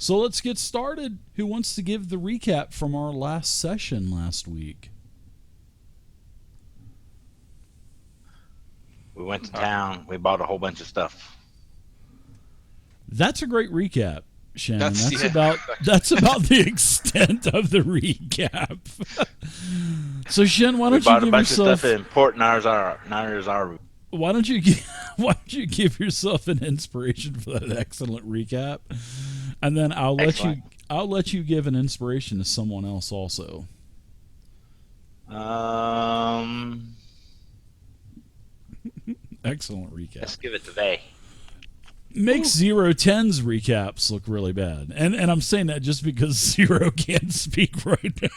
So let's get started. Who wants to give the recap from our last session last week? We went to town. We bought a whole bunch of stuff. That's a great recap, Shannon. That's About the extent of the recap. So Shen, why don't you give yourself of stuff in Port Nazaru. why don't you give yourself an inspiration for that excellent recap, and then I'll let you give an inspiration to someone else also. Excellent recap. Let's give it to they. Makes 010's recaps look really bad. And I'm saying that just because Zero can't speak right now.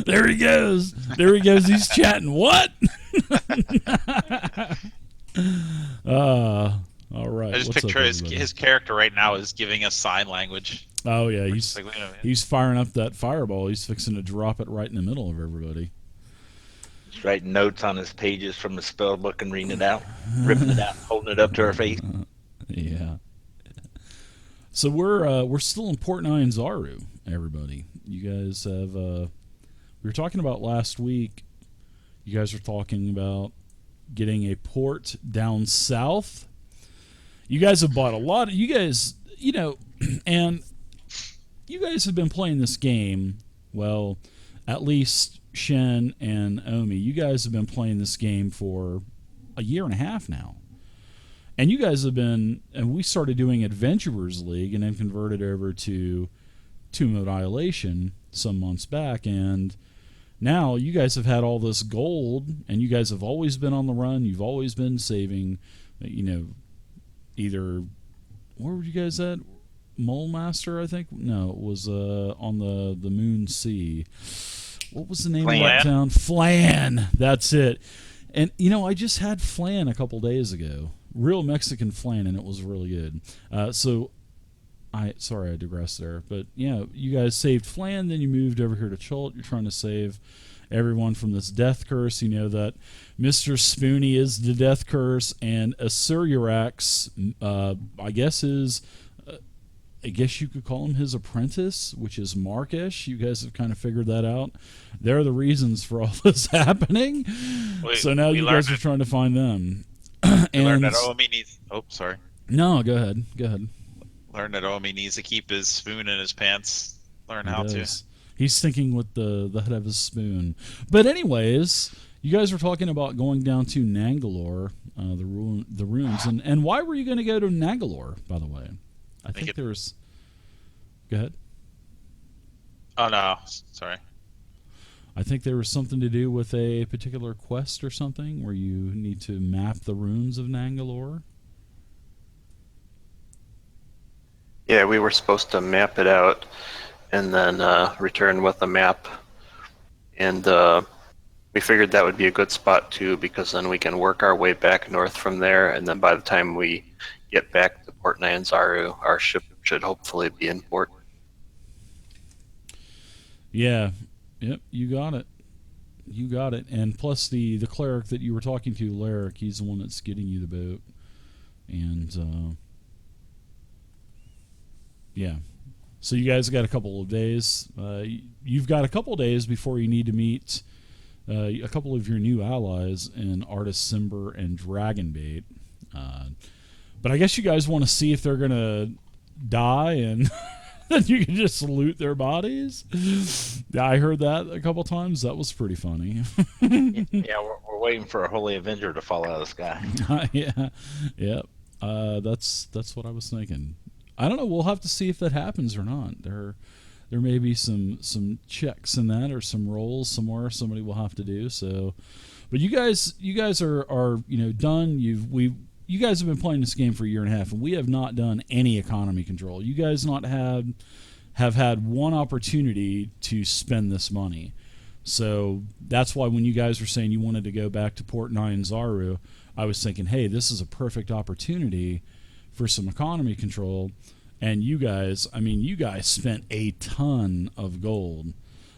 There he goes. He's chatting. What? All right. I just What's picture up, his character right now is giving us sign language. Oh, yeah. He's Like, firing up that fireball. He's fixing to drop it right in the middle of everybody. Just writing notes on his pages from the spell book and reading it out, ripping it out, holding it up to our face. Yeah. So we're still in Port Nyanzaru, everybody. You guys have we were talking about last week. You guys were talking about getting a port down south. You guys have bought a lot. And you guys have been playing this game. Well, at least Shen and Omi. You guys have been playing this game for a year and a half now. And you guys have been, and we started doing Adventurers League and then converted over to Tomb of Annihilation some months back. And now you guys have had all this gold, and you guys have always been on the run. You've always been saving, either, where were you guys at? Mole Master, I think? No, it was on the Moon Sea. What was the name of that town? Flan. That's it. And, I just had Flan a couple days ago. Real Mexican flan, and it was really good. Sorry I digressed there, but yeah, you guys saved flan, then you moved over here to Chult. You're trying to save everyone from this death curse. You know that Mr. Spoony is the death curse, and Asururax, I guess you could call him his apprentice, which is Markish. You guys have kind of figured that out. They're the reasons for all this happening. So now you guys are trying to find them. We learned that Omi needs. Oh, sorry. No, go ahead. Learn that Omi needs to keep his spoon in his pants. Learn how to. He's thinking with the head of his spoon. But anyways, you guys were talking about going down to Nangalore, the ruins, and why were you going to go to Nangalore, by the way? I think there was. Go ahead. Oh no, sorry. I think there was something to do with a particular quest or something where you need to map the ruins of Nangalore. Yeah, we were supposed to map it out and then return with a map. And we figured that would be a good spot too, because then we can work our way back north from there. And then by the time we get back to Port Nyanzaru, our ship should hopefully be in port. Yeah. Yep, you got it. And plus the cleric that you were talking to, Larrick, he's the one that's getting you the boat. And yeah. So you guys got a couple of days. You've got a couple of days before you need to meet a couple of your new allies in Artist Simber and Dragonbait. But I guess you guys want to see if they're going to die and then you can just loot their bodies. I heard that a couple times. That was pretty funny. Yeah, we're waiting for a Holy Avenger to fall out of the sky. Yeah. Yep. That's what I was thinking. I don't know. We'll have to see if that happens or not. There may be some checks in that, or some rolls somewhere somebody will have to do. So, but you guys are done. You guys have been playing this game for a year and a half, and we have not done any economy control. You guys have had one opportunity to spend this money. So that's why when you guys were saying you wanted to go back to Port Nyanzaru, I was thinking, hey, this is a perfect opportunity for some economy control. And you guys spent a ton of gold.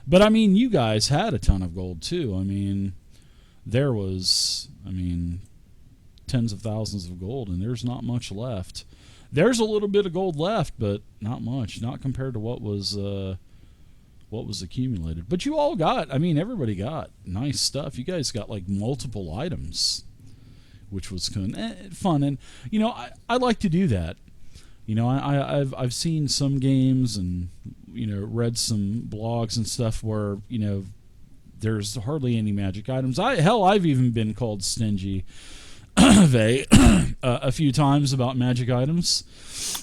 But, you guys had a ton of gold, too. There was, tens of thousands of gold, and there's not much left. There's a little bit of gold left, but not much. Not compared to what was accumulated. But you all got, I mean, everybody got nice stuff. You guys got like multiple items, which was fun. And you know, I like to do that. You know, I've seen some games and, you know, read some blogs and stuff where, you know, there's hardly any magic items. I've even been called stingy a few times about magic items.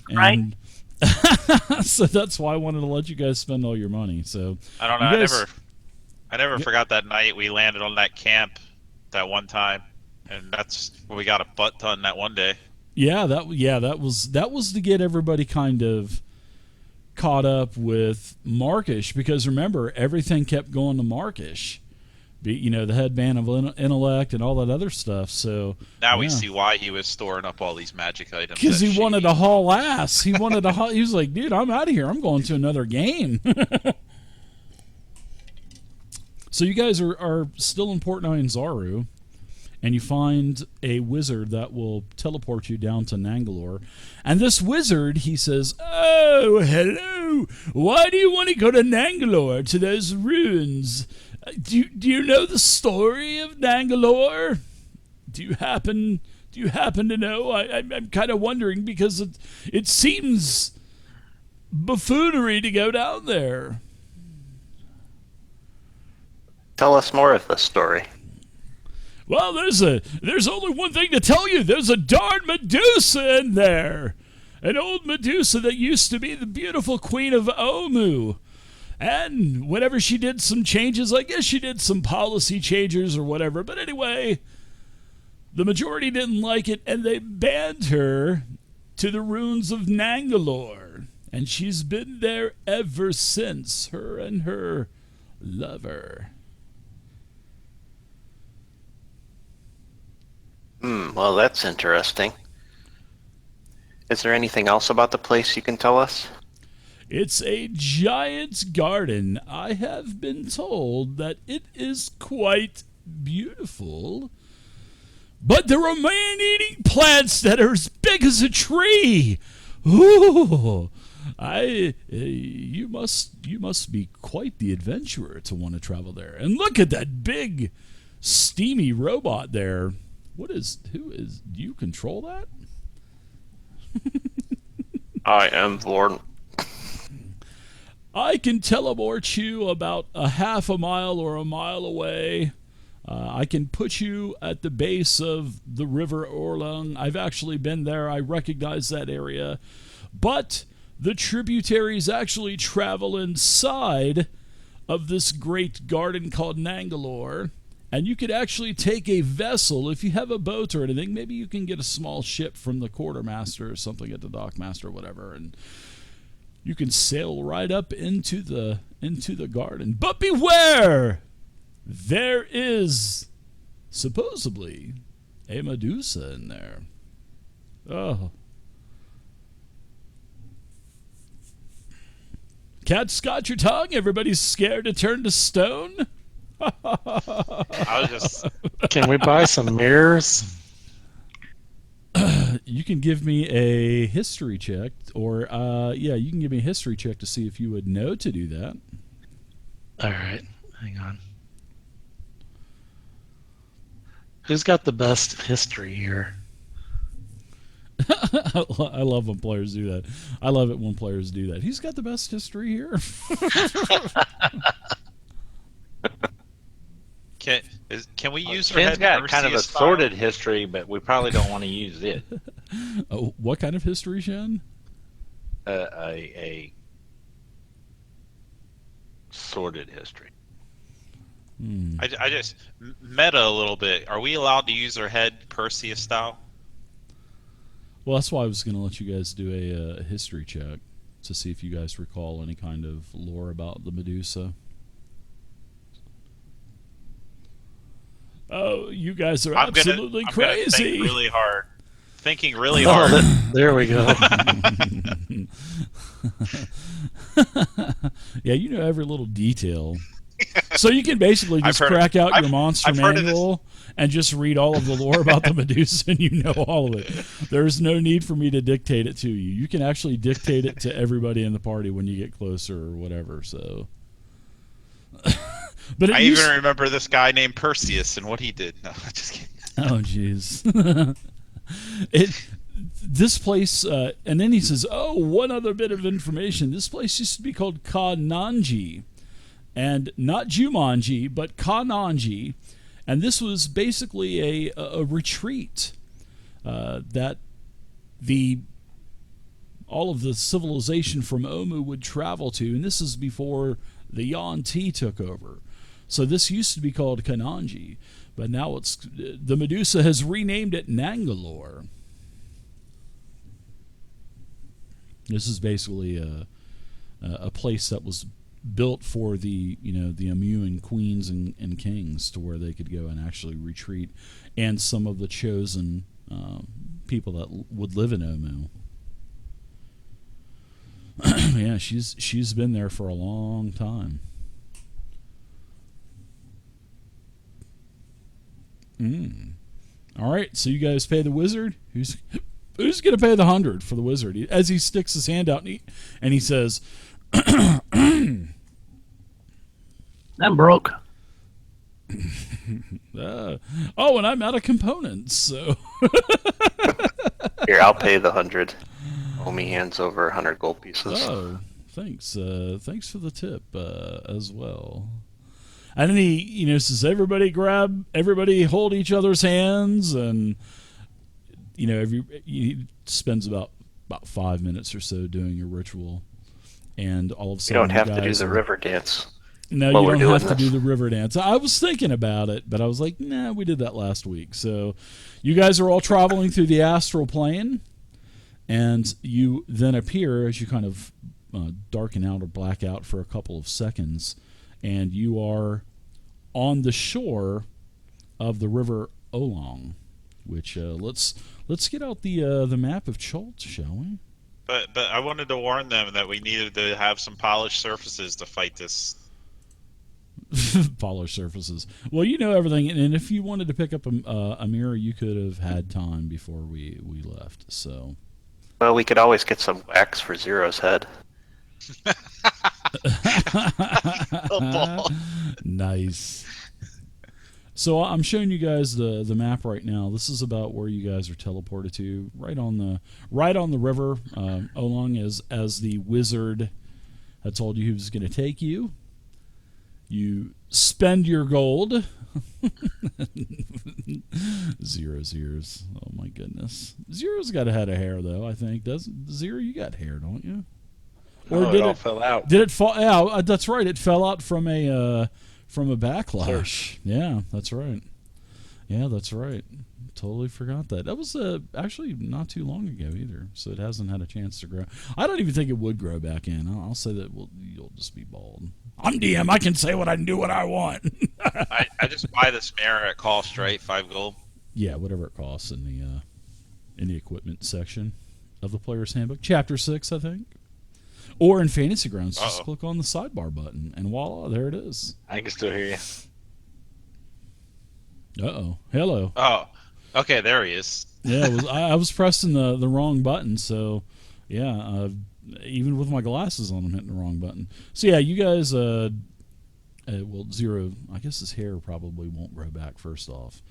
And right. So that's why I wanted to let you guys spend all your money. So I don't know. I never forgot that night we landed on that camp that one time, and that's where we got a butt ton that one day. Yeah, that was to get everybody kind of caught up with Markish, because remember, everything kept going to Markish. You know, the headband of intellect and all that other stuff. So now we see why he was storing up all these magic items. Because he wanted to haul ass. He wanted to haul. He was like, dude, I'm out of here. I'm going to another game. So you guys are still in Port Nyanzaru, and you find a wizard that will teleport you down to Nangalore. And this wizard, he says, "Oh, hello. Why do you want to go to Nangalore, to those ruins? Do you know the story of Nangalore? Do you happen to know? I'm kind of wondering, because it seems buffoonery to go down there." Tell us more of the story. Well, there's only one thing to tell you. There's a darn Medusa in there. An old Medusa that used to be the beautiful queen of Omu. And whenever she did some changes, I guess she did some policy changes or whatever. But anyway, the majority didn't like it, and they banned her to the ruins of Nangalore. And she's been there ever since, her and her lover. Well, that's interesting. Is there anything else about the place you can tell us? It's a giant's garden. I have been told that it is quite beautiful. But there are man-eating plants that are as big as a tree. Ooh, you must be quite the adventurer to want to travel there. And look at that big, steamy robot there. Do you control that? I am Lord. I can teleport you about a half a mile or a mile away. I can put you at the base of the River Orlung. I've actually been there. I recognize that area. But the tributaries actually travel inside of this great garden called Nangalore. And you could actually take a vessel. If you have a boat or anything, maybe you can get a small ship from the quartermaster or something at the dockmaster or whatever, and you can sail right up into the garden. But beware! There is supposedly a Medusa in there. Oh. Cat's got your tongue? Everybody's scared to turn to stone? I was just. Can we buy some mirrors? You can give me a history check, or you can give me a history check to see if you would know to do that. All right, hang on. Who's got the best history here? I love when players do that. I love it when players do that. He's got the best history here. Can we use her Ken's head got Mercia kind of a style? sordid history, but we probably don't want to use it. Oh, what kind of history, Shen? A sordid history. I just meta a little bit. Are we allowed to use her head Perseus style? Well, that's why I was going to let you guys do a history check to see if you guys recall any kind of lore about the Medusa. Oh, you guys are absolutely crazy. Think really hard. Thinking really hard. There we go. Yeah, you know every little detail. So you can basically just crack out your monster manual and just read all of the lore about the Medusa, and you know all of it. There's no need for me to dictate it to you. You can actually dictate it to everybody in the party when you get closer or whatever. So, but I even remember this guy named Perseus and what he did. No, just kidding. Oh, jeez. This place, and then he says, "Oh, one other bit of information. This place used to be called Kananji, and not Jumanji, but Kananji, and this was basically a retreat that all of the civilization from Omu would travel to, and this is before the Yuan-Ti took over. So this used to be called Kananji, but now the Medusa has renamed it Nangalore." This is basically a place that was built for the Amuan queens and kings, to where they could go and actually retreat, and some of the chosen people that would live in Omu. Yeah, she's been there for a long time. All right, so you guys pay the wizard. Who's going to pay the 100 for the wizard? As he sticks his hand out and he says, I'm broke. and I'm out of components, so. Here, I'll pay the 100. Omi hands over 100 gold pieces. Oh, thanks. Thanks for the tip as well. And then he says, everybody hold each other's hands, and he spends about 5 minutes or so doing a ritual, and all of a sudden you don't have to do the river dance. No, you don't have to do the river dance. I was thinking about it, but I was like, nah, we did that last week. So you guys are all traveling through the astral plane, and you then appear as you kind of darken out or black out for a couple of seconds, and you are on the shore of the river Oolong, which let's get out the map of Chult, shall we? But I wanted to warn them that we needed to have some polished surfaces to fight this. Polished surfaces. Well, you know everything, and if you wanted to pick up a mirror, you could have had time before we left. So. Well, we could always get some wax for Zero's head. Nice. So I'm showing you guys the map right now. This is about where you guys are teleported to, right on the river Oolong, as the wizard had told you he was going to take you. You spend your gold. Zero's ears. Oh my goodness. Zero's got a head of hair though, I think. Doesn't Zero? You got hair, don't you? Or did it all fell out? Did it fall? Yeah, that's right. It fell out from a backlash. Yeah, that's right. Yeah, that's right. Totally forgot that. That was actually not too long ago either, so it hasn't had a chance to grow. I don't even think it would grow back in. I'll say that you'll just be bald. I'm DM. I can say what I can do what I want. I just buy this mirror at cost, right? 5 gold. Yeah, whatever it costs in the equipment section of the player's handbook, chapter 6, I think. Or in Fantasy Grounds, just click on the sidebar button, and voila, there it is. I can still hear you. Uh-oh. Hello. Oh, okay, there he is. Yeah, I was pressing the wrong button, so yeah, even with my glasses on, I'm hitting the wrong button. So yeah, you guys, well, Zero, I guess his hair probably won't grow back first off.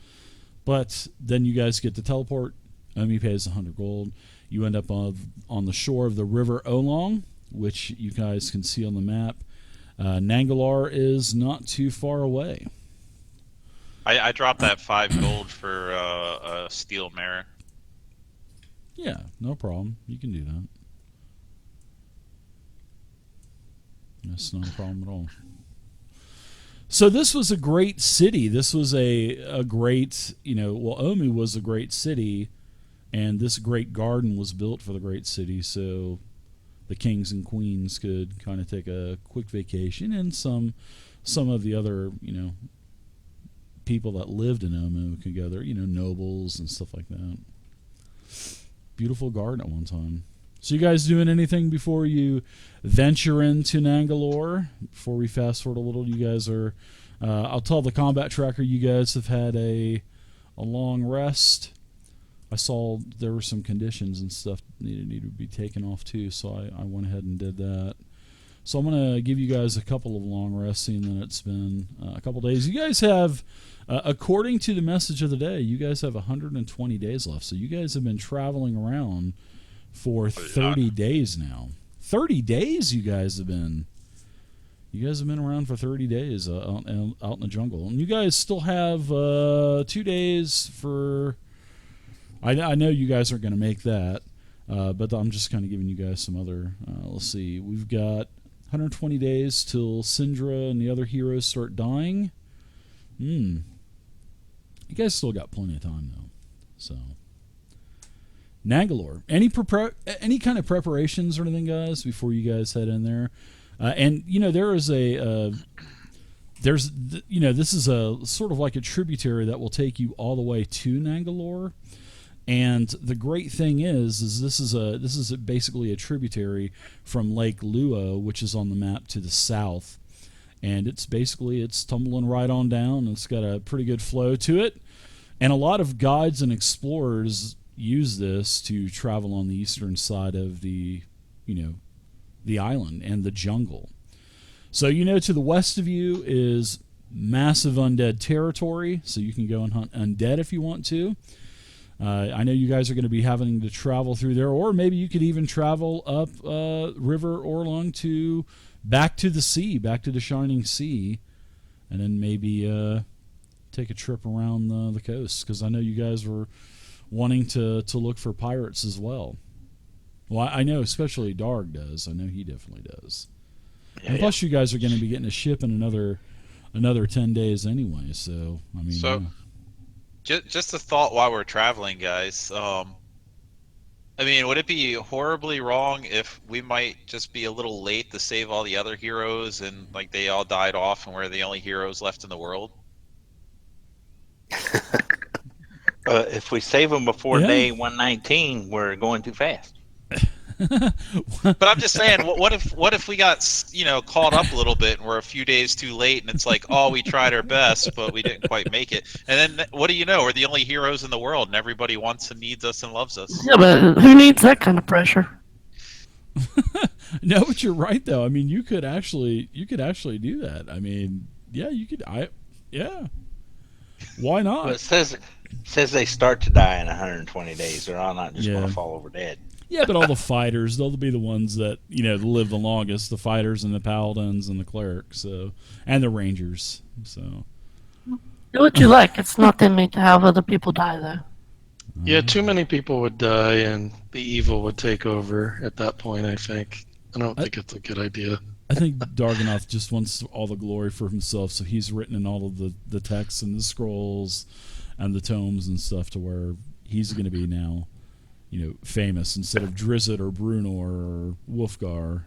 But then you guys get to teleport. Omi pays 100 gold. You end up on the shore of the river Oolong, which you guys can see on the map. Nangalore is not too far away. I dropped that 5 gold for a steel mirror. Yeah, no problem. You can do that. That's not a problem at all. So this was a great city. This was a great, Omu was a great city, and this great garden was built for the great city, so the kings and queens could kind of take a quick vacation, and some of the other, people that lived in Omu could go there, nobles and stuff like that. Beautiful garden at one time. So you guys doing anything before you venture into Nangalore? Before we fast forward a little, you guys are, I'll tell the combat tracker you guys have had a a long rest. I saw there were some conditions and stuff needed to be taken off too, so I went ahead and did that. So I'm going to give you guys a couple of long rests, seeing that it's been a couple days. You guys have, according to the message of the day, you guys have 120 days left. So you guys have been traveling around for 30 days now. 30 days you guys have been. You guys have been around for 30 days out in the jungle. And you guys still have 2 days for... I know you guys aren't going to make that, but I'm just kind of giving you guys some other... let's see. We've got 120 days till Syndra and the other heroes start dying. You guys still got plenty of time, though. So... Nangalore. Any kind of preparations or anything, guys, before you guys head in there? And there is this is a sort of like a tributary that will take you all the way to Nangalore. And the great thing is this is basically a tributary from Lake Luo, which is on the map to the south. And it's tumbling right on down. It's got a pretty good flow to it. And a lot of guides and explorers use this to travel on the eastern side of the island and the jungle. So to the west of you is massive undead territory, so you can go and hunt undead if you want to. I know you guys are going to be having to travel through there, or maybe you could even travel up River Orlong back to the sea, back to the Shining Sea, and then maybe take a trip around the coast, because I know you guys were wanting to look for pirates as well. Well, I know especially Darg does. I know he definitely does. Yeah, and plus, you guys are going to be getting a ship in another 10 days anyway. So, I mean... So, just a thought while we're traveling, guys. Would it be horribly wrong if we might just be a little late to save all the other heroes and, they all died off and we're the only heroes left in the world? If we save them before day 119, we're going too fast. But I'm just saying, what if we got caught up a little bit and we're a few days too late, and it's like, oh, we tried our best, but we didn't quite make it. And then what do you know? We're the only heroes in the world, and everybody wants and needs us and loves us. Yeah, but who needs that kind of pressure? No, but you're right though. I mean, you could actually do that. I mean, yeah, you could. Yeah. Why not? Well, it says they start to die in 120 days. They're all not just going to fall over dead. Yeah, but all the fighters, they'll be the ones that live the longest. The fighters and the paladins and the clerics, and the rangers. So Do what you like. It's not in me to have other people die, though. Yeah, too many people would die, and the evil would take over at that point, I think. I don't think it's a good idea. I think Darganoth just wants all the glory for himself, so he's written in all of the texts and the scrolls and the tomes and stuff to where he's going to be now, famous instead of Drizzt or Brunor or Wolfgar.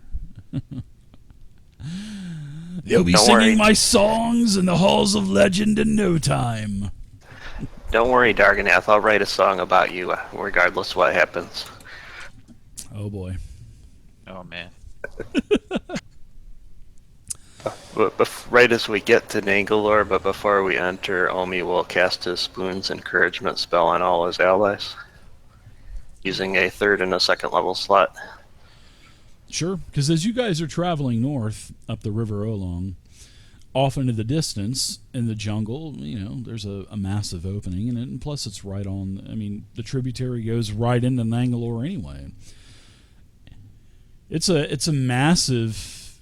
They'll be singing my songs in the halls of legend in no time. Don't worry, Darganath. I'll write a song about you, regardless what happens. Oh boy. Oh man. Right as we get to Nangalore, but before we enter, Omi will cast his Spoon's Encouragement spell on all his allies, using a 3rd and a 2nd level slot. Sure, because as you guys are traveling north up the River Olong, off into the distance in the jungle, there's a massive opening, and plus it's right on. I mean, the tributary goes right into Nangalore anyway. It's a massive,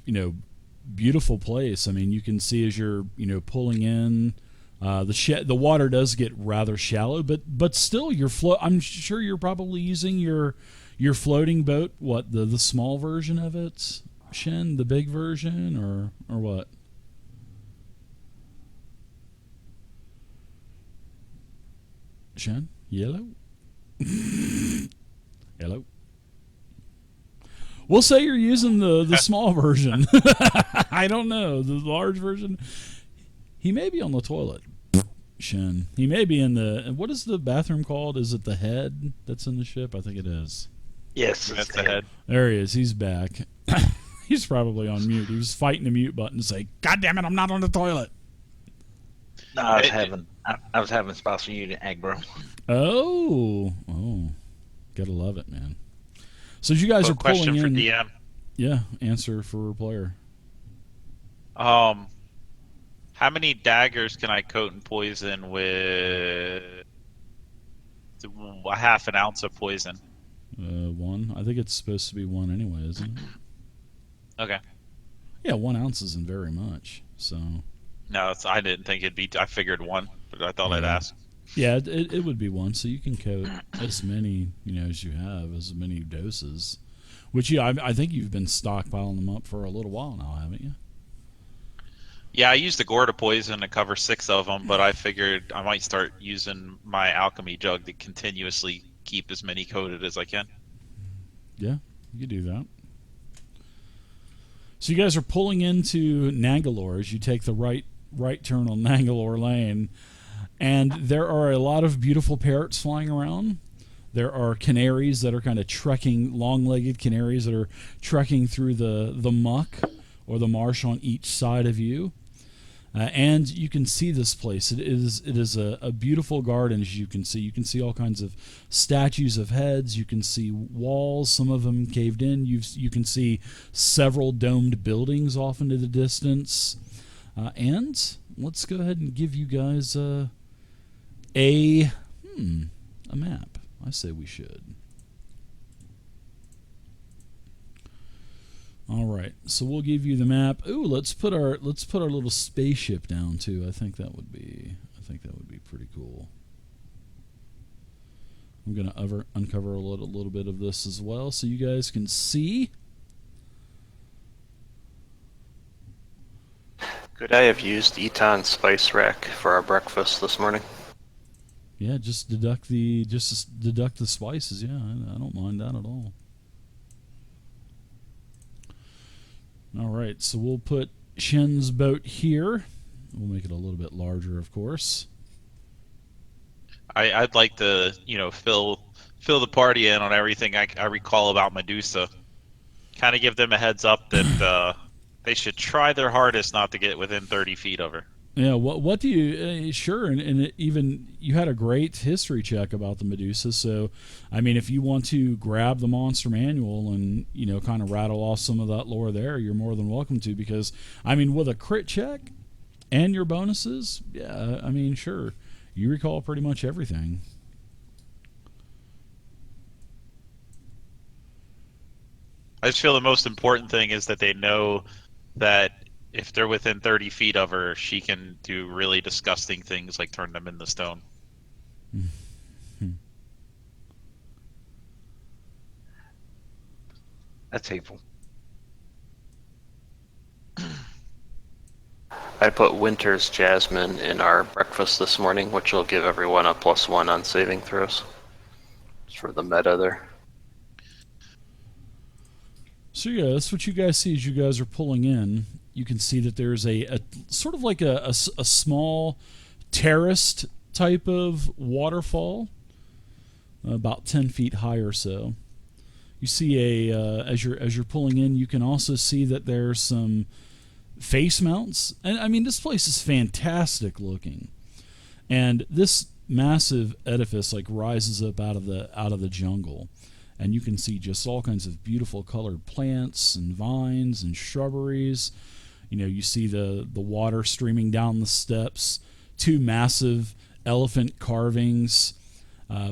beautiful place. I mean, you can see as you're pulling in, the water does get rather shallow, but still I'm sure you're probably using your floating boat. What, the small version of it, Shen? The big version, or what? Shen? Yellow? Hello? We'll say you're using the small version. I don't know. The large version. He may be on the toilet, Shen. He may be in the... What is the bathroom called? Is it the head that's in the ship? I think it is. Yes, That's the head. There he is. He's back. He's probably on mute. He was fighting the mute button to say, God damn it, I'm not on the toilet. No, I was having spots unit aggro. Oh, gotta love it, man. So as you guys So are pulling question for in, DM. yeah, answer for player. How many daggers can I coat and poison with a half an ounce of poison? One. I think it's supposed to be one anyway, isn't it? Okay. Yeah, 1 ounce isn't very much. So No, I didn't think it'd be. I figured one, but I thought I'd yeah. ask. Yeah, it would be one. So you can coat as many, as you have, as many doses. Which I think you've been stockpiling them up for a little while now, haven't you? Yeah, I used the Gorda poison to cover 6 of them, but I figured I might start using my alchemy jug to continuously keep as many coated as I can. Yeah, you could do that. So you guys are pulling into Nangalore as you take the right turn on Nangalore Lane, and there are a lot of beautiful parrots flying around. There are canaries that are kind of trekking, long-legged canaries that are trekking through the muck or the marsh on each side of you. And you can see this place. It is a beautiful garden, as you can see. You can see all kinds of statues of heads. You can see walls, some of them caved in. You can see several domed buildings off into the distance. And let's go ahead and give you guys a map. I say we should. All right, so we'll give you the map. Ooh, let's put our little spaceship down too. I think that would be pretty cool. I'm gonna uncover a little bit of this as well, so you guys can see. Could I have used Eton Spice Rack for our breakfast this morning? Yeah, just deduct the spices. Yeah, I don't mind that at all. All right, so we'll put Shen's boat here. We'll make it a little bit larger, of course. I'd like to, fill the party in on everything I recall about Medusa. Kind of give them a heads up that they should try their hardest not to get within 30 feet of her. Yeah, what do you sure, and even you had a great history check about the Medusa, so I mean if you want to grab the monster manual and kind of rattle off some of that lore there, you're more than welcome to, because I mean with a crit check and your bonuses, yeah, I mean sure, you recall pretty much everything. I just feel the most important thing is that they know that if they're within 30 feet of her, she can do really disgusting things like turn them into stone. That's hateful. I put Winter's Jasmine in our breakfast this morning, which will give everyone a +1 on saving throws. Just for the meta there. So yeah, that's what you guys see as you guys are pulling in. You can see that there's a sort of like a small terraced type of waterfall, about 10 feet high or so. You see as you're pulling in, you can also see that there's some face mounts, and I mean this place is fantastic looking, and this massive edifice like rises up out of the jungle. And you can see just all kinds of beautiful colored plants and vines and shrubberies. You see the water streaming down the steps, 2 massive elephant carvings.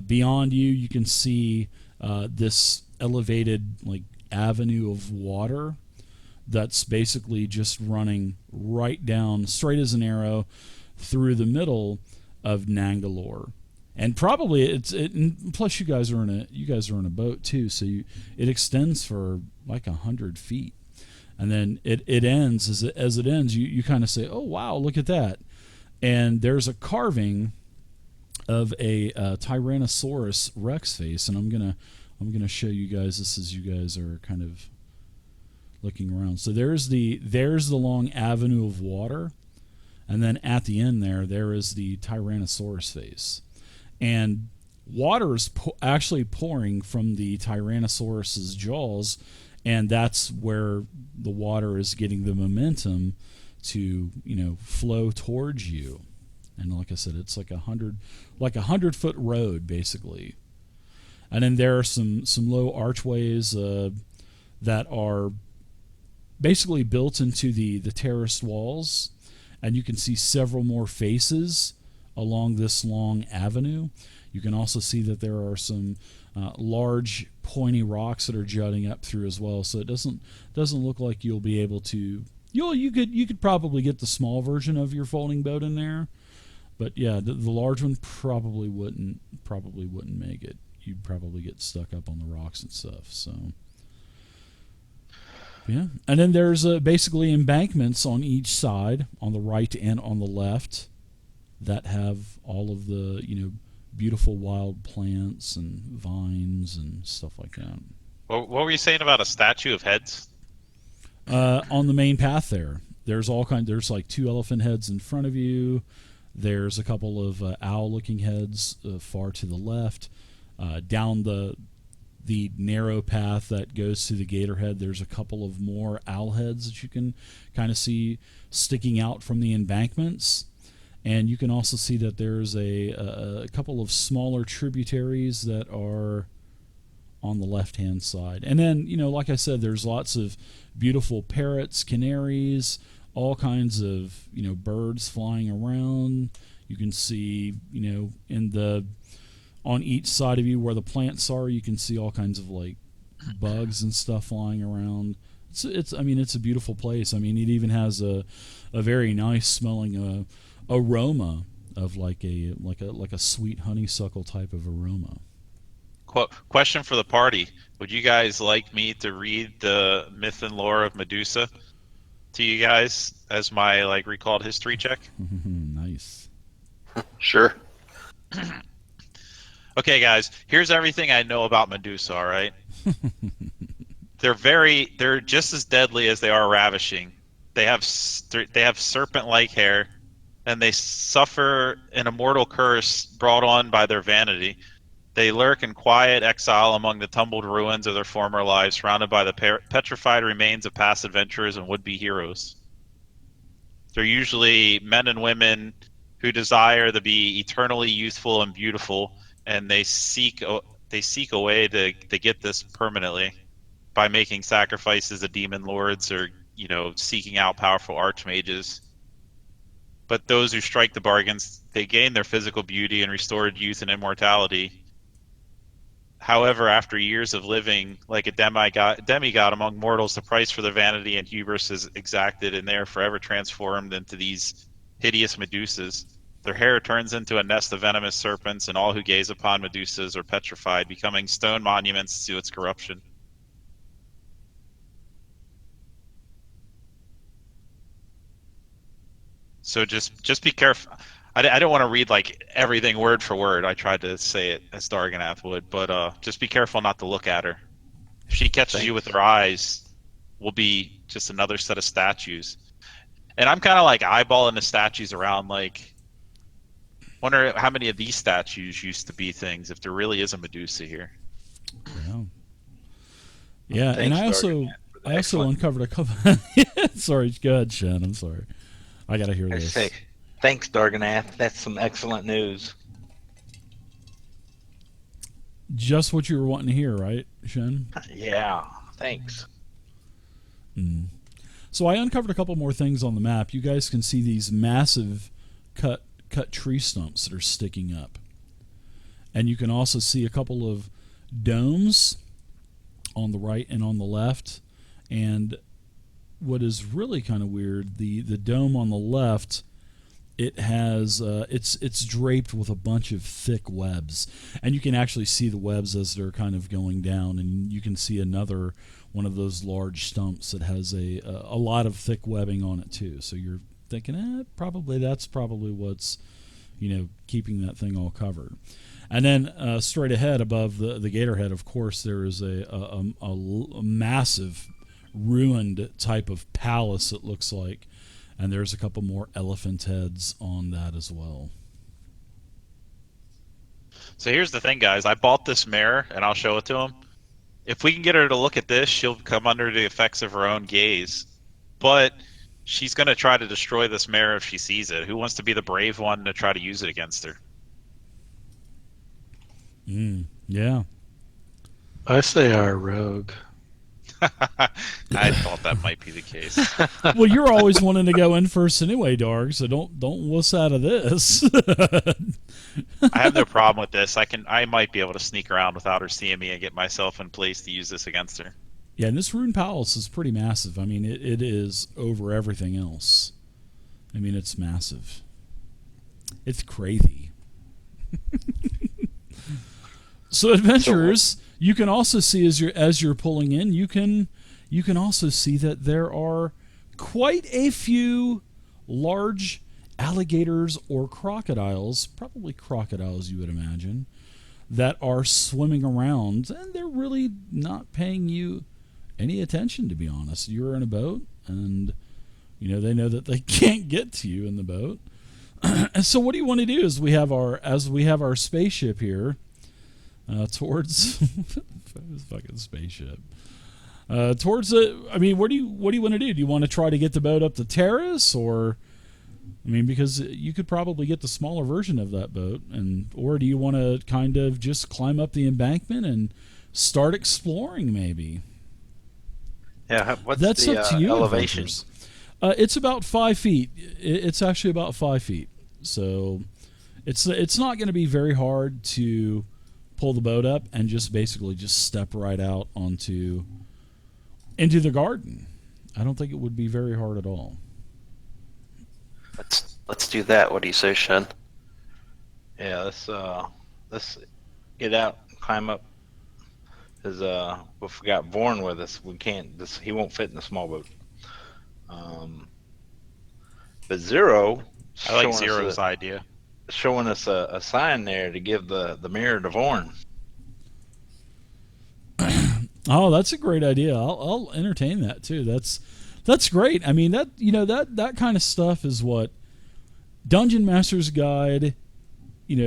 Beyond you can see this elevated like avenue of water that's basically just running right down, straight as an arrow, through the middle of Nangalore. And probably and plus you guys are in a boat too, so it extends for like 100 feet, and then it ends as it ends. You kind of say, oh wow, look at that, and there's a carving of a Tyrannosaurus Rex face, and I'm gonna show you guys this as you guys are kind of looking around. So there's the long avenue of water, and then at the end there is the Tyrannosaurus face. And water is actually pouring from the Tyrannosaurus's jaws, and that's where the water is getting the momentum to flow towards you. And like I said, it's like a 100-foot road basically. And then there are some low archways that are basically built into the terraced walls, and you can see several more faces along this long avenue. You can also see that there are some large pointy rocks that are jutting up through as well. So it doesn't look like you'll be able to. You could probably get the small version of your folding boat in there, but yeah, the large one probably wouldn't make it. You'd probably get stuck up on the rocks and stuff. So yeah, and then there's basically embankments on each side, on the right and on the left, that have all of the beautiful wild plants and vines and stuff like that. What were you saying about a statue of heads? On the main path there's there's like 2 elephant heads in front of you. There's a couple of owl-looking heads far to the left. Down the narrow path that goes to the gator head, there's a couple of more owl heads that you can kind of see sticking out from the embankments. And you can also see that there's a couple of smaller tributaries that are on the left-hand side. And then, like I said, there's lots of beautiful parrots, canaries, all kinds of, birds flying around. You can see, on each side of you where the plants are, you can see all kinds of like bugs and stuff flying around. It's a beautiful place. I mean, it even has a very nice smelling aroma of like a sweet honeysuckle type of aroma. Question for the party: would you guys like me to read the myth and lore of Medusa to you guys as my recalled history check? Nice. Sure. Okay, guys. Here's everything I know about Medusa. All right. They're just as deadly as they are ravishing. They have serpent-like hair, and they suffer an immortal curse brought on by their vanity. They lurk in quiet exile among the tumbled ruins of their former lives, surrounded by the petrified remains of past adventurers and would-be heroes. They're usually men and women who desire to be eternally youthful and beautiful, and they seek a way to get this permanently by making sacrifices to demon lords or seeking out powerful archmages. But those who strike the bargains, they gain their physical beauty and restored youth and immortality. However, after years of living like a demigod among mortals, the price for their vanity and hubris is exacted, and they are forever transformed into these hideous Medusas. Their hair turns into a nest of venomous serpents, and all who gaze upon Medusas are petrified, becoming stone monuments to its corruption. So just be careful. I don't want to read everything word for word. I tried to say it as Darganath would, but just be careful not to look at her. If she catches you with her eyes, we'll be just another set of statues. And I'm kind of eyeballing the statues around, wonder how many of these statues used to be things, if there really is a Medusa here. Yeah, and I also uncovered a couple. Sorry, go ahead, Shen. I'm sorry. I gotta hear this. Thanks, Darganath. That's some excellent news. Just what you were wanting to hear, right, Shen? Yeah, thanks. So I uncovered a couple more things on the map. You guys can see these massive cut tree stumps that are sticking up. And you can also see a couple of domes on the right and on the left. And what is really kind of weird, the dome on the left, it has it's draped with a bunch of thick webs, and you can actually see the webs as they're kind of going down, and you can see another one of those large stumps that has a lot of thick webbing on it too. So you're thinking, that's probably what's keeping that thing all covered. And then straight ahead above the gator head, of course, there is a massive ruined type of palace, it looks like, and there's a couple more elephant heads on that as well. So here's the thing, guys. I bought this mirror, and I'll show it to him. If we can get her to look at this, she'll come under the effects of her own gaze. But She's going to try to destroy this mirror if she sees it. Who wants to be the brave one to try to use it against her? Yeah. I say our rogue. I thought that might be the case. Well, you're always wanting to go in first anyway, Darg. So don't wuss out of this. I have no problem with this. I might be able to sneak around without her seeing me and get myself in place to use this against her. Yeah, and this rune palace is pretty massive. I mean, it is over everything else. I mean, it's massive. It's crazy. So, adventurers, you can also see as you're pulling in, you can also see that there are quite a few large alligators or crocodiles, probably crocodiles, you would imagine, that are swimming around, and they're really not paying you any attention, to be honest. You're in a boat, and they know that they can't get to you in the boat. And so what do you want to do is we have our spaceship here towards fucking spaceship towards the. I mean, what do you want to do? Do you want to try to get the boat up the terrace, or because you could probably get the smaller version of that boat, or do you want to kind of just climb up the embankment and start exploring maybe? Yeah, what's That's the up to you, elevation? adventurers. It's about 5 feet. It's actually about 5 feet. So it's not going to be very hard to pull the boat up and just basically just step right out into the garden. I don't think it would be very hard at all. Let's do that. What do you say, Shen? Yeah, let's get out and climb up. Because if we got Vorn with us, we can't. He won't fit in the small boat. But Zero, I like Zero's idea. showing us a sign there to give the mirror to Vorn. Oh, that's a great idea. I'll entertain that too. That's great. I mean, that kind of stuff is what Dungeon Master's Guide,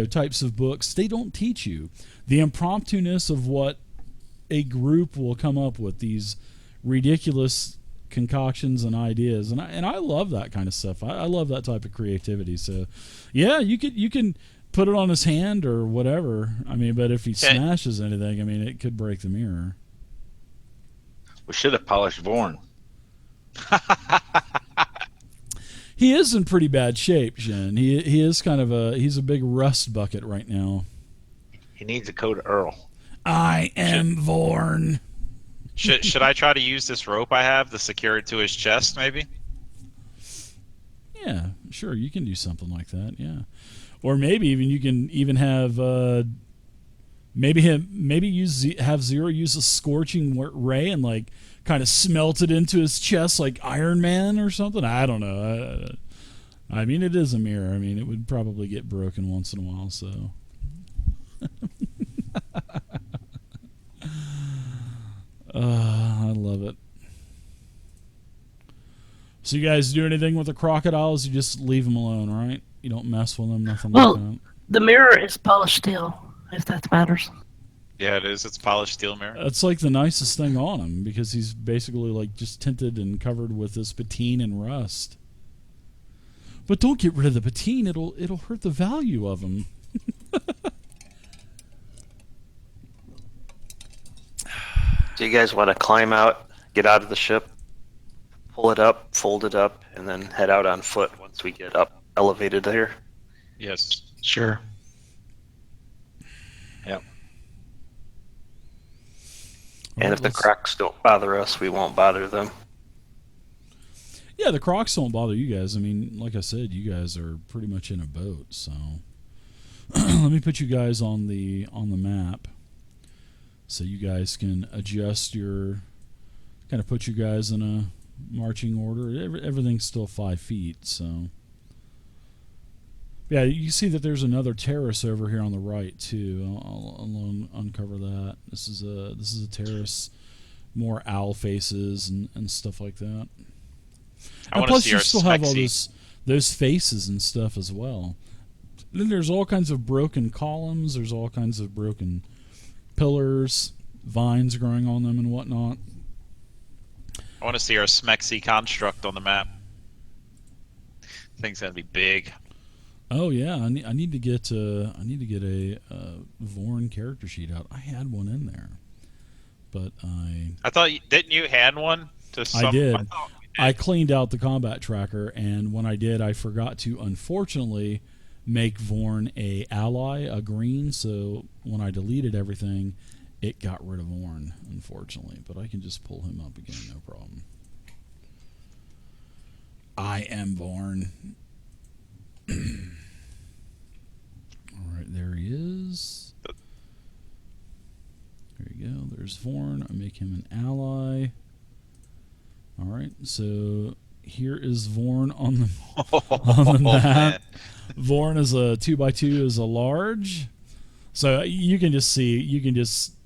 types of books, they don't teach you. The impromptu-ness of what a group will come up with, these ridiculous concoctions and ideas, and I love that kind of stuff. I love that type of creativity. So, yeah, you can put it on his hand or whatever. I mean, but if he smashes anything, it could break the mirror. We should have polished Vorn. He is in pretty bad shape, Jen. He is he's a big rust bucket right now. He needs a coat of Earl. I am Vorn. Should I try to use this rope I have to secure it to his chest, maybe? Yeah, sure. You can do something like that. Yeah, or maybe even you can even have have Zero use a scorching ray and kind of smelt it into his chest like Iron Man or something. I don't know. It is a mirror. It would probably get broken once in a while. So. I love it. So you guys do anything with the crocodiles? You just leave them alone, right? You don't mess with them, nothing like that. The mirror is polished steel, if that matters. Yeah, it is. It's polished steel mirror. It's like the nicest thing on him because he's basically just tinted and covered with this patine and rust. But don't get rid of the patine; it'll hurt the value of him. Do you guys want to climb out, get out of the ship, pull it up, fold it up, and then head out on foot once we get up elevated here? Yes. Sure. Yep. And if the crocs don't bother us, we won't bother them. Yeah, the crocs don't bother you guys. Like I said, you guys are pretty much in a boat. So let me put you guys on the map. So you guys can adjust put you guys in a marching order. Everything's still 5 feet, so. Yeah, you see that there's another terrace over here on the right, too. I'll uncover that. This is a terrace, more owl faces and stuff like that. I want to plus see you our still have all Smexy. those faces and stuff as well. Then there's all kinds of broken columns. There's all kinds of broken pillars, vines growing on them and whatnot. I want to see our Smexy construct on the map. Thing's gonna be big. Oh yeah, I need to get a Vorn character sheet out. I had one in there, but I thought didn't you hand one to some? I did. thought you I cleaned out the combat tracker, and when I did, I forgot to unfortunately make Vorn a ally, a green. So when I deleted everything, it got rid of Vorn, unfortunately. But I can just pull him up again, no problem. I am Vorn. All right, there he is. There you go. There's Vorn. I make him an ally. All right, so here is Vorn on the on the map. man. Vorn is a 2x2 is a large, so you can just see, you just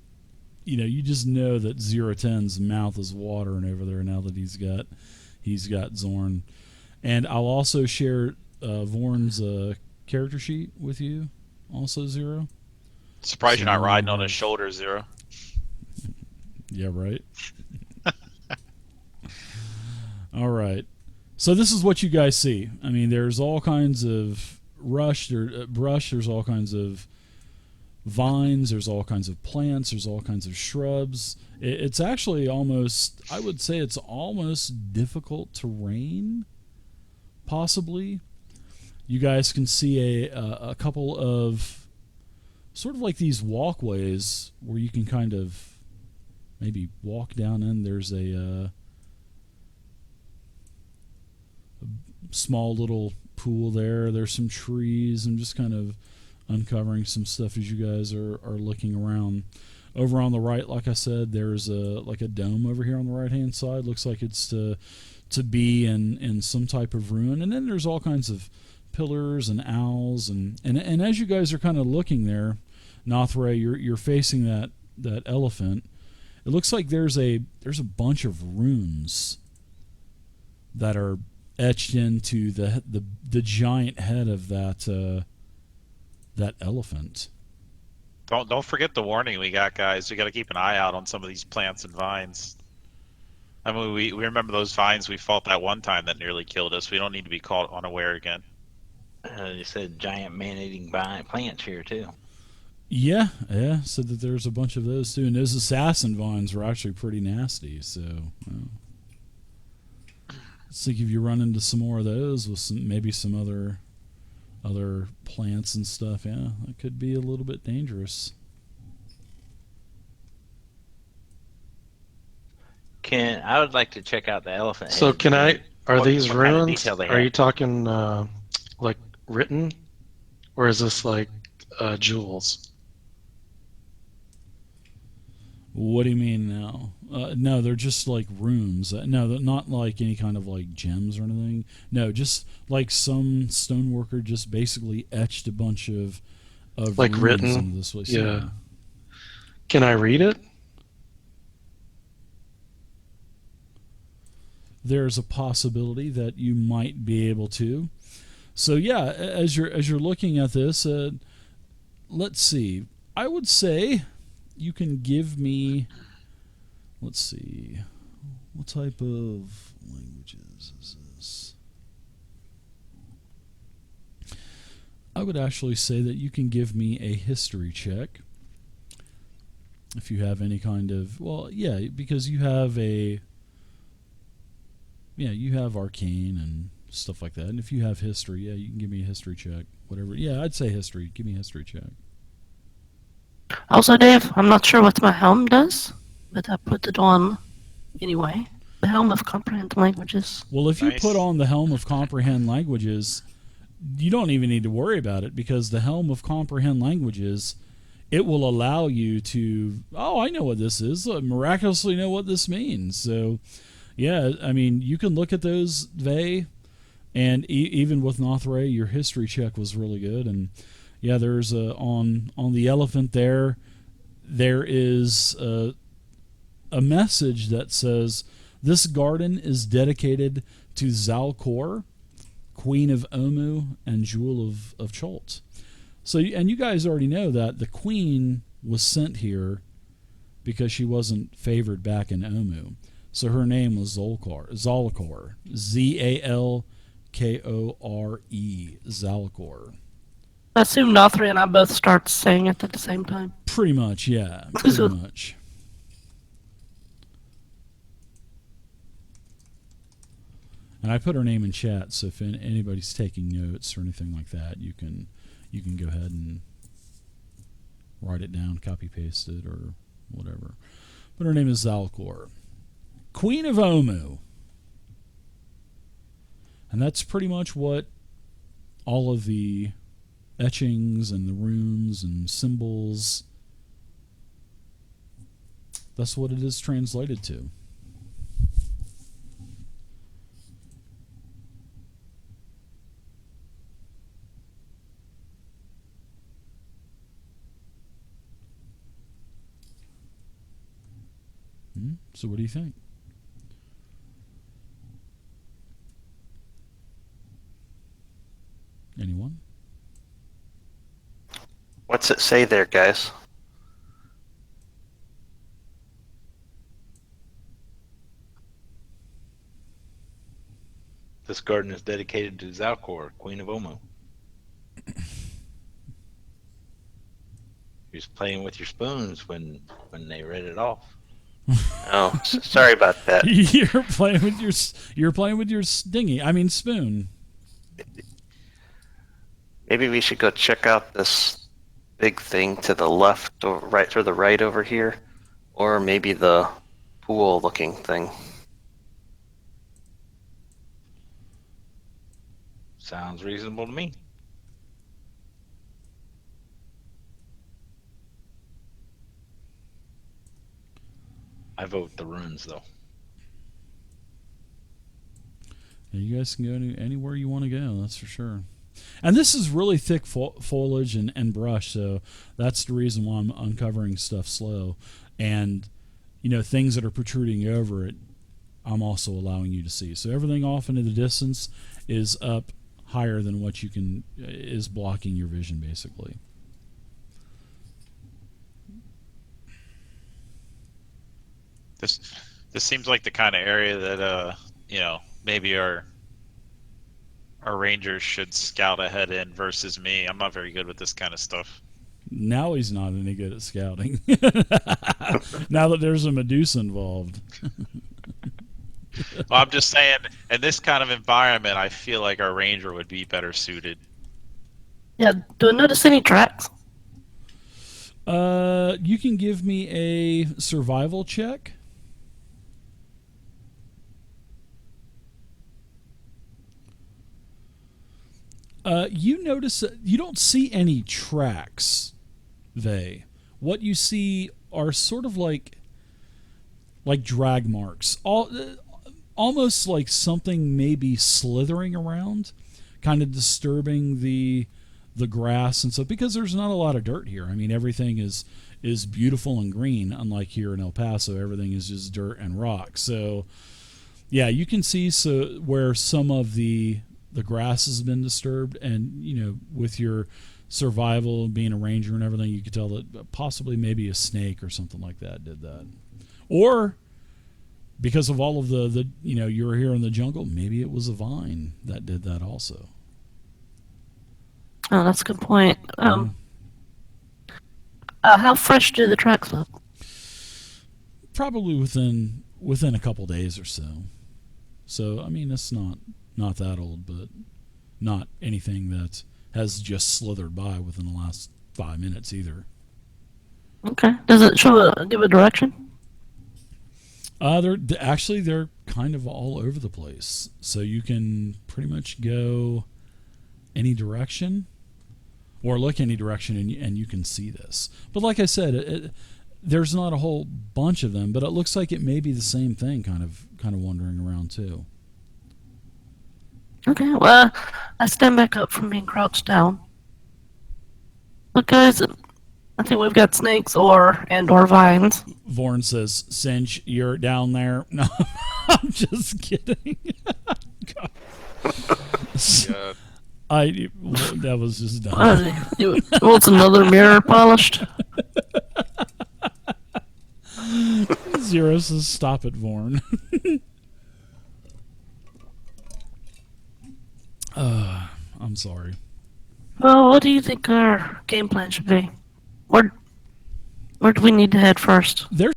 know that 010's mouth is watering over there now that he's got Zorn, and I'll also share Vorn's character sheet with you, also Zero. Surprised you're not riding on his shoulder, Zero. Yeah, right. All right. So this is what you guys see. I mean, there's all kinds of brush. There's all kinds of vines. There's all kinds of plants. There's all kinds of shrubs. It's actually almost, I would say it's almost difficult terrain, possibly. You guys can see a couple of sort of like these walkways where you can kind of maybe walk down in. There's a small little pool there. There's some trees. I'm just kind of uncovering some stuff as you guys are looking around. Over on the right, like I said, there's like a dome over here on the right hand side. Looks like it's to be in some type of ruin. And then there's all kinds of pillars and owls and as you guys are kind of looking there, Nothray, you're facing that elephant. It looks like there's a bunch of runes that are etched into the giant head of that elephant. Don't forget the warning we got, guys. We got to keep an eye out on some of these plants and vines. I mean, we remember those vines we fought that one time that nearly killed us. We don't need to be caught unaware again. You said giant man-eating plants here too. Yeah. Said that there's a bunch of those too, and those assassin vines were actually pretty nasty. So, let's think if you run into some more of those with maybe some other plants and stuff. Yeah, that could be a little bit dangerous. I would like to check out the elephant head. So can I? Are these what kind of runes? detail they Are you have. talking like written, or is this like jewels? What do you mean now? No, they're just like runes. No, they're not like any kind of like gems or anything. No, just like some stoneworker just basically etched a bunch of Like runes written? into this place. Yeah. Can I read it? There's a possibility that you might be able to. So yeah, as you're looking at this, let's see. I would say you can give me. Let's see. What type of languages is this? I would actually say that you can give me a history check. If you have any kind of, well, yeah, because you have you have arcane and stuff like that. And if you have history, yeah, you can give me a history check. Whatever. Yeah, I'd say history. Give me a history check. Also, Dave, I'm not sure what my helm does, but I put it on anyway. The helm of comprehend languages. Well, if you Nice. put on the helm of comprehend languages, you don't even need to worry about it, because the helm of comprehend languages, it will allow you to, oh, I know what this is, miraculously know what this means. So, yeah, I mean, you can look at those, Vey, and even with Nothray, your history check was really good. And yeah, there's on the elephant there is a message that says, "This garden is dedicated to Zalcor, Queen of Omu and Jewel of Cholt." So, and you guys already know that the queen was sent here because she wasn't favored back in Omu. So her name was Zalcor, Zalcor, Zalkore, Zalkore. I assume Nothri and I both start saying it at the same time. Pretty much, yeah. Pretty much. And I put her name in chat, so if anybody's taking notes or anything like that, you can go ahead and write it down, copy paste it, or whatever. But her name is Zalkore, Queen of Omu. And that's pretty much what all of the etchings and the runes and symbols, that's what it is translated to. So what do you think? Anyone? What's it say there, guys? This garden is dedicated to Zalkore, Queen of Omu. You're just playing with your spoons when they read it off. Oh, sorry about that. You're playing with your spoon. Maybe we should go check out this big thing to the left or right to the right over here, or maybe the pool-looking thing. Sounds reasonable to me. I vote the runes, though. Yeah, you guys can go anywhere you want to go, that's for sure. And this is really thick foliage and brush, so that's the reason why I'm uncovering stuff slow. And, things that are protruding over it, I'm also allowing you to see. So everything off into the distance is up higher than what is blocking your vision, basically. This seems like the kind of area that maybe our rangers should scout ahead in versus me. I'm not very good with this kind of stuff. Now he's not any good at scouting. Now that there's a Medusa involved. Well, I'm just saying, in this kind of environment, I feel like our ranger would be better suited. Yeah, do I notice any tracks? You can give me a survival check. You notice you don't see any tracks, Vey. What you see are sort of like drag marks, almost like something maybe slithering around, kind of disturbing the grass and stuff, because there's not a lot of dirt here. I mean, everything is beautiful and green, unlike here in El Paso. Everything is just dirt and rock. So, yeah, you can see where some of the grass has been disturbed, and with your survival and being a ranger and everything, you could tell that possibly maybe a snake or something like that did that, or because of all of the you were here in the jungle, maybe it was a vine that did that also. Oh, that's a good point. How fresh do the tracks look? Probably within a couple days or so. So I mean, it's not that old, but not anything that has just slithered by within the last 5 minutes either. Okay. Does it give a direction? They're kind of all over the place, so you can pretty much go any direction or look any direction, and you can see this. But like I said, there's not a whole bunch of them, but it looks like it may be the same thing, kind of wandering around too. Okay, well, I stand back up from being crouched down. Look, guys, I think we've got snakes or vines. Vorn says, "Cinch, you're down there." No, I'm just kidding. God. That was just dumb. You want another mirror polished? Zero says, "Stop it, Vorn." I'm sorry. Well, what do you think our game plan should be? Where do we need to head first? There's